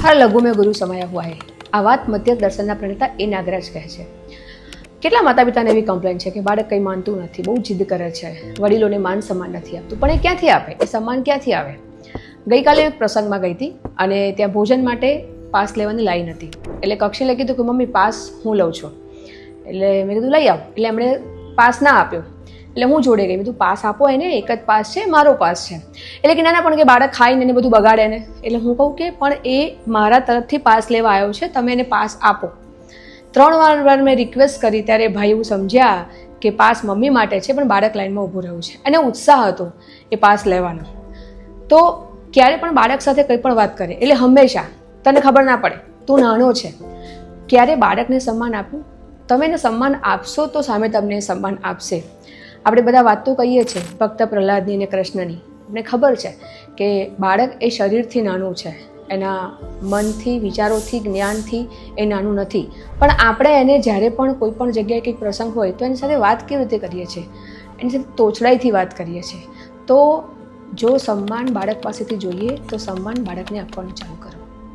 हर लघु में गुरु समाया हुआ है। આ વાત મધ્ય દર્શનના પ્રણેતા એ નાગરાજ કહે છે। કેટલા માતા પિતાને એવી કમ્પ્લેન છે કે બાળક કંઈ માનતું નથી, બહુ જીદ કરે છે, વડીલોને માન સન્માન નથી આપતું, પણ એ ક્યાંથી આપે? એ સન્માન ક્યાંથી આવે? ગઈકાલે એક પ્રસંગમાં ગઈ હતી અને ત્યાં ભોજન માટે પાસ લેવાની લાઈન હતી, એટલે કક્ષીને કીધું કે મમ્મી પાસ હું લઉં છું, એટલે મેં કીધું લઈ આવ, એટલે એમણે પાસ ના આપ્યો, એટલે હું જોડે ગઈ, મેં કીધું પાસ આપો એને, એક જ પાસ છે, મારો પાસ છે, એટલે કે ના પણ કે બાળક ખાઈને એને બધું બગાડે ને, એટલે હું કહું કે પણ એ મારા તરફથી પાસ લેવા આવ્યો છે, તમે એને પાસ આપો। 3 વાર મેં રિક્વેસ્ટ કરી ત્યારે ભાઈ એવું સમજ્યા કે પાસ મમ્મી માટે છે, પણ બાળક લાઈનમાં ઊભું રહ્યું છે, અને ઉત્સાહ હતો એ પાસ લેવાનો। તો ક્યારે પણ બાળક સાથે કંઈ પણ વાત કરે એટલે હંમેશા તને ખબર ના પડે, તું નાનો છે, ક્યારે બાળકને સન્માન આપ્યું? તમે એને સન્માન આપશો તો સામે તમને સન્માન આપશે। આપણે બધા વાત તો કહીએ છીએ ભક્ત પ્રહલાદની અને કૃષ્ણની, મને ખબર છે કે બાળક એ શરીરથી નાનું છે, એના મનથી, વિચારોથી, જ્ઞાનથી એ નાનું નથી, પણ આપણે એને જ્યારે પણ કોઈ પણ જગ્યાએ કંઈક પ્રસંગ હોય તો એની સાથે વાત કેવી રીતે કરીએ છીએ? એની સાથે તોછડાઈથી વાત કરીએ છીએ। તો જો સન્માન બાળક પાસેથી જોઈએ તો સન્માન બાળકને આપવાનું ચાલુ